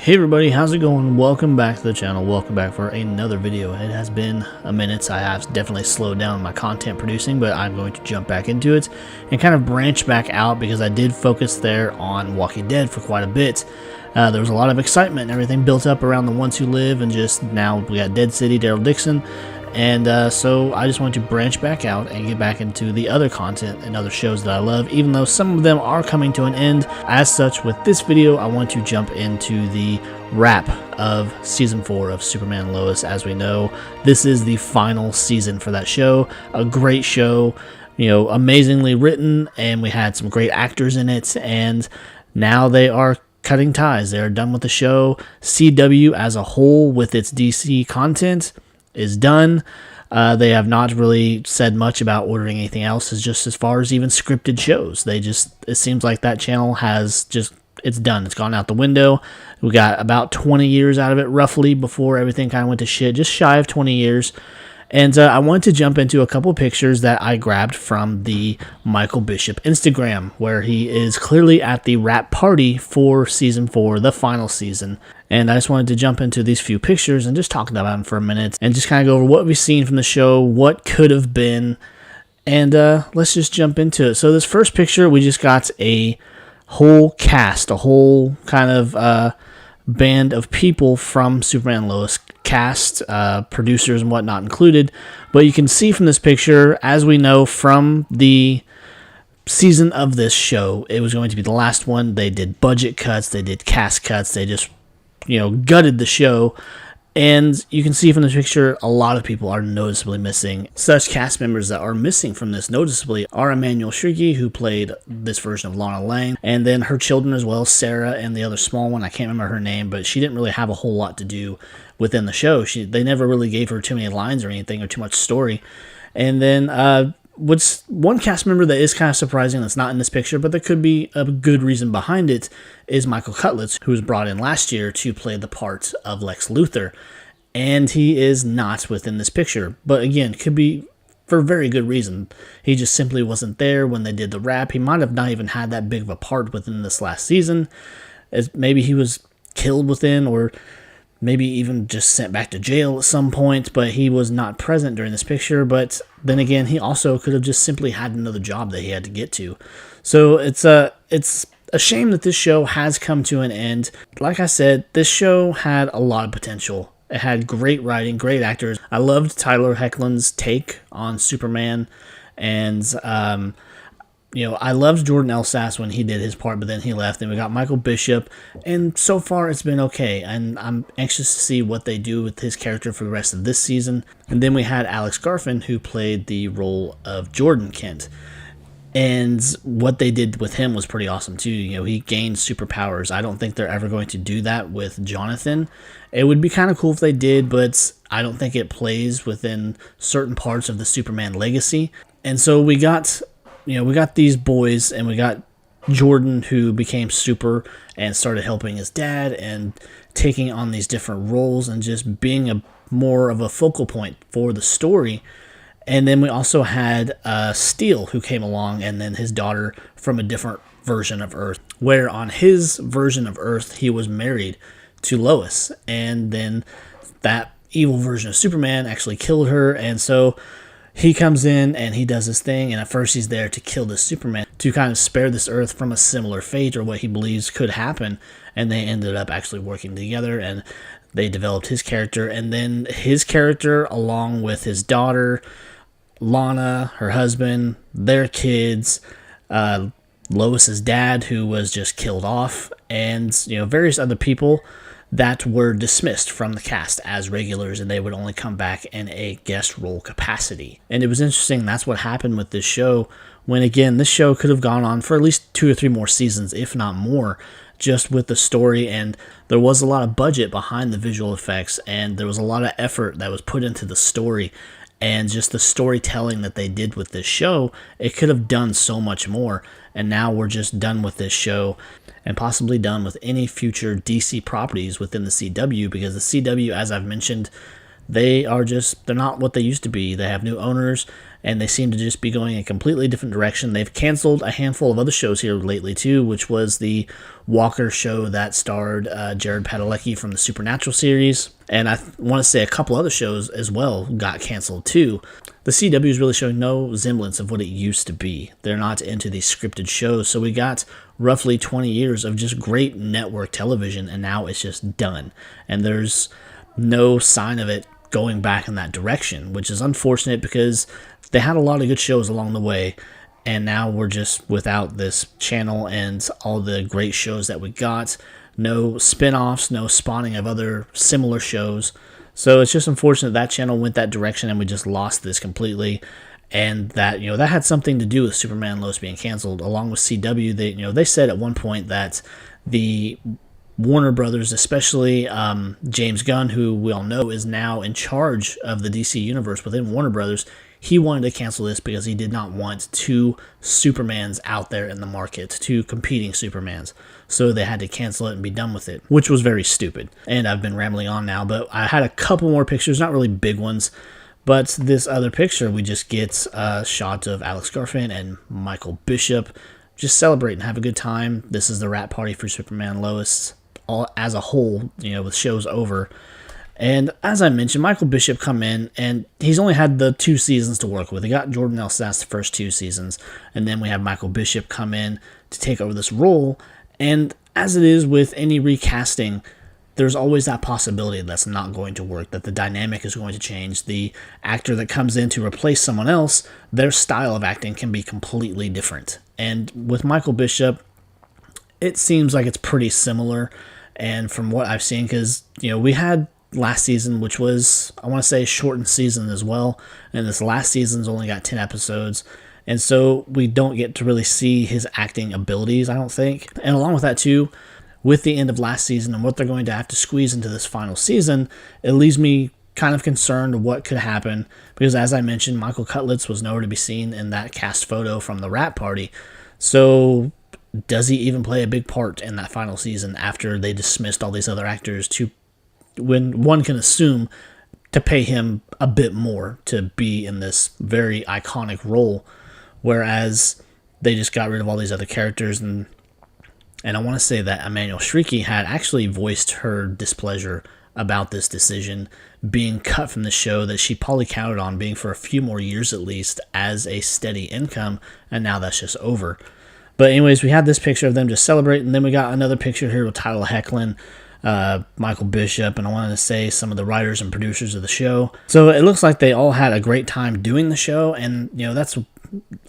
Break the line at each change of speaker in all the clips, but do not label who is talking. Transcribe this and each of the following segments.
Hey everybody, how's it going? Welcome back to the channel. Welcome back for another video. It has been a minute, so I have definitely slowed down my content producing, but I'm going to jump back into it and kind of branch back out because I did focus there on Walking Dead for quite a bit. There was a lot of excitement and everything built up around the ones who live, and just now we got Dead City, Daryl Dixon. And so I just wanted to branch back out and get back into the other content and other shows that I love, even though some of them are coming to an end. As such, with this video, I want to jump into the wrap of Season 4 of Superman and Lois. As we know, this is the final season for that show. A great show, you know, amazingly written, and we had some great actors in it, and now they are cutting ties. They are done with the show. CW as a whole with its DC content is done. They have not really said much about ordering anything else, just as far as even scripted shows. It seems like that channel has it's done. It's gone out the window. We got about 20 years out of it roughly before everything kind of went to shit, just shy of 20 years. And I wanted to jump into a couple pictures that I grabbed from the Michael Bishop Instagram, where he is clearly at the wrap party for Season 4, the final season. And I just wanted to jump into these few pictures and just talk about them for a minute and just kind of go over what we've seen from the show, what could have been, and let's just jump into it. So this first picture, we just got a whole cast, a whole kind of band of people from Superman and Lois cast, producers and whatnot included. But you can see from this picture, as we know from the season of this show, it was going to be the last one. They did budget cuts, they did cast cuts, they just, you know, gutted the show. And you can see from this picture, a lot of people are noticeably missing. Such cast members that are missing from this noticeably are Emmanuel Shrieky, who played this version of Lana Lang, and then her children as well, Sarah, and the other small one. I can't remember her name, but she didn't really have a whole lot to do within the show. They never really gave her too many lines or anything, or too much story. And then what's one cast member that is kind of surprising that's not in this picture, but there could be a good reason behind it, is Michael Cutlitz, who was brought in last year to play the part of Lex Luthor. And he is not within this picture. But again, could be for a very good reason. He just simply wasn't there when they did the wrap. He might have not even had that big of a part within this last season, as maybe he was killed within, or maybe even just sent back to jail at some point, but he was not present during this picture. But then again, he also could have just simply had another job that he had to get to. So it's a shame that this show has come to an end. Like I said, this show had a lot of potential. It had great writing, great actors. I loved Tyler Hoechlin's take on Superman, and you know, I loved Jordan Elsass when he did his part, but then he left, and we got Michael Bishop, and so far it's been okay, and I'm anxious to see what they do with his character for the rest of this season. And then we had Alex Garfin, who played the role of Jordan Kent, and what they did with him was pretty awesome too. You know, he gained superpowers. I don't think they're ever going to do that with Jonathan. It would be kind of cool if they did, but I don't think it plays within certain parts of the Superman legacy. And so we got these boys, and we got Jordan, who became super and started helping his dad and taking on these different roles and just being more of a focal point for the story. And then we also had Steel, who came along, and then his daughter from a different version of Earth, where on his version of Earth, he was married to Lois, and then that evil version of Superman actually killed her. And so he comes in and he does his thing, and at first he's there to kill this Superman, to kind of spare this Earth from a similar fate, or what he believes could happen. And they ended up actually working together, and they developed his character. And then his character, along with his daughter, Lana, her husband, their kids, Lois's dad, who was just killed off, and, you know, various other people that were dismissed from the cast as regulars, and they would only come back in a guest role capacity. And it was interesting, that's what happened with this show, when again, this show could have gone on for at least 2 or 3 more seasons, if not more, just with the story. And there was a lot of budget behind the visual effects, and there was a lot of effort that was put into the story. And just the storytelling that they did with this show, it could have done so much more. And now we're just done with this show, and possibly done with any future DC properties within the CW, because the CW, as I've mentioned, they're not what they used to be. They have new owners, and they seem to just be going a completely different direction. They've canceled a handful of other shows here lately too, which was the Walker show that starred Jared Padalecki from the Supernatural series, and I want to say a couple other shows as well got canceled too. The CW is really showing no semblance of what it used to be. They're not into these scripted shows, so we got roughly 20 years of just great network television, and now it's just done. And there's no sign of it going back in that direction, which is unfortunate because they had a lot of good shows along the way, and now we're just without this channel and all the great shows that we got. No spin-offs, no spawning of other similar shows. So it's just unfortunate that channel went that direction and we just lost this completely. And that, that had something to do with Superman and Lois being canceled, along with CW. They said at one point that the Warner Brothers, especially James Gunn, who we all know is now in charge of the DC universe within Warner Brothers, he wanted to cancel this because he did not want two Supermans out there in the market, two competing Supermans. So they had to cancel it and be done with it, which was very stupid. And I've been rambling on now, but I had a couple more pictures, not really big ones. But this other picture, we just get a shot of Alex Garfin and Michael Bishop just celebrate and have a good time. This is the wrap party for Superman and Lois all as a whole, with shows over. And as I mentioned, Michael Bishop come in, and he's only had the 2 seasons to work with. He got Jordan L. Sass the first 2 seasons, and then we have Michael Bishop come in to take over this role. And as it is with any recasting, there's always that possibility that's not going to work, that the dynamic is going to change. The actor that comes in to replace someone else, their style of acting can be completely different. And with Michael Bishop, it seems like it's pretty similar. And from what I've seen, because, we had last season, which was, I want to say, a shortened season as well. And this last season's only got 10 episodes. And so we don't get to really see his acting abilities, I don't think. And along with that, too, with the end of last season and what they're going to have to squeeze into this final season, it leaves me kind of concerned of what could happen. Because as I mentioned, Michael Cutlitz was nowhere to be seen in that cast photo from the wrap party. So does he even play a big part in that final season after they dismissed all these other actors to, when one can assume, to pay him a bit more to be in this very iconic role, whereas they just got rid of all these other characters. And I want to say that Emmanuel Shrieky had actually voiced her displeasure about this decision being cut from the show, that she probably counted on being for a few more years at least as a steady income, and now that's just over. But anyways, we had this picture of them just celebrating, and then we got another picture here with Tyler Hoechlin, Michael Bishop, and I wanted to say some of the writers and producers of the show. So it looks like they all had a great time doing the show, and that's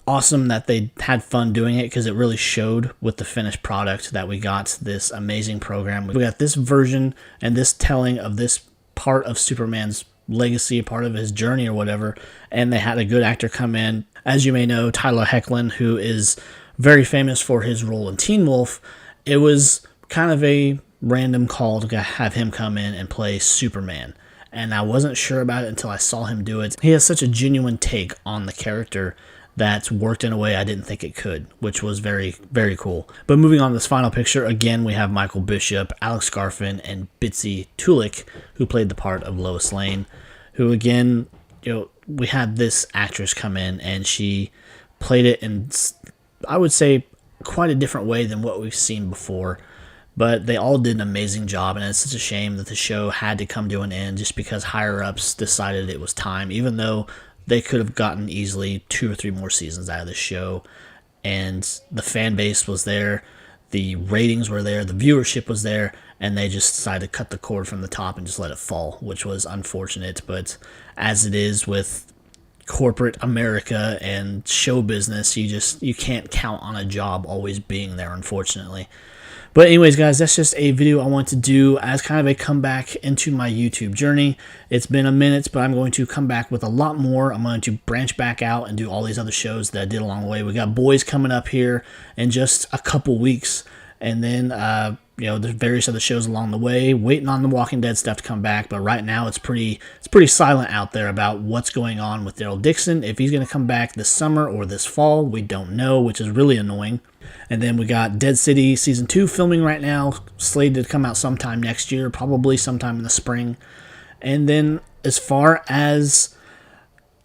awesome that they had fun doing it, because it really showed with the finished product that we got this amazing program. We got this version and this telling of this part of Superman's legacy, part of his journey or whatever, and they had a good actor come in. As you may know, Tyler Hoechlin, who is very famous for his role in Teen Wolf, it was kind of a random call to have him come in and play Superman. And I wasn't sure about it until I saw him do it. He has such a genuine take on the character that's worked in a way I didn't think it could, which was very, very cool. But moving on to this final picture, again, we have Michael Bishop, Alex Garfin, and Bitsie Tulik, who played the part of Lois Lane, who, again, we had this actress come in, and she played it in, I would say, quite a different way than what we've seen before. But they all did an amazing job, and it's such a shame that the show had to come to an end just because higher-ups decided it was time, even though they could have gotten easily 2 or 3 more seasons out of the show. And the fan base was there, the ratings were there, the viewership was there, and they just decided to cut the cord from the top and just let it fall, which was unfortunate. But as it is with corporate America and show business, you can't count on a job always being there, unfortunately. But anyways, guys, that's just a video I want to do as kind of a comeback into my YouTube journey. It's been a minute, but I'm going to come back with a lot more. I'm going to branch back out and do all these other shows that I did along the way. We got Boys coming up here in just a couple weeks. And then, there's various other shows along the way. Waiting on the Walking Dead stuff to come back. But right now, it's pretty silent out there about what's going on with Daryl Dixon. If he's going to come back this summer or this fall, we don't know, which is really annoying. And then we got Dead City Season 2 filming right now, slated to come out sometime next year, probably sometime in the spring. And then as far as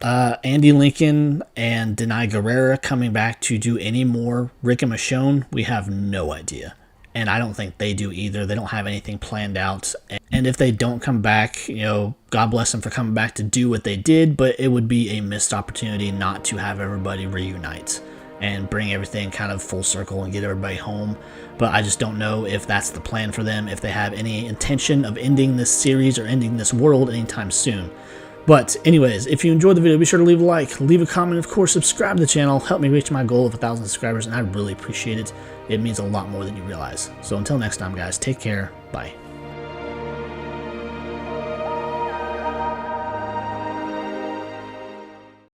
Andy Lincoln and Denai Guerrera coming back to do any more Rick and Michonne, we have no idea. And I don't think they do either. They don't have anything planned out. And if they don't come back, you know, God bless them for coming back to do what they did, but it would be a missed opportunity not to have everybody reunite and bring everything kind of full circle and get everybody home. But I just don't know if that's the plan for them, if they have any intention of ending this series or ending this world anytime soon. But anyways, if you enjoyed the video, be sure to leave a like, leave a comment, of course, subscribe to the channel, help me reach my goal of 1,000 subscribers, and I really appreciate it. It means a lot more than you realize. So until next time, guys, take care. Bye.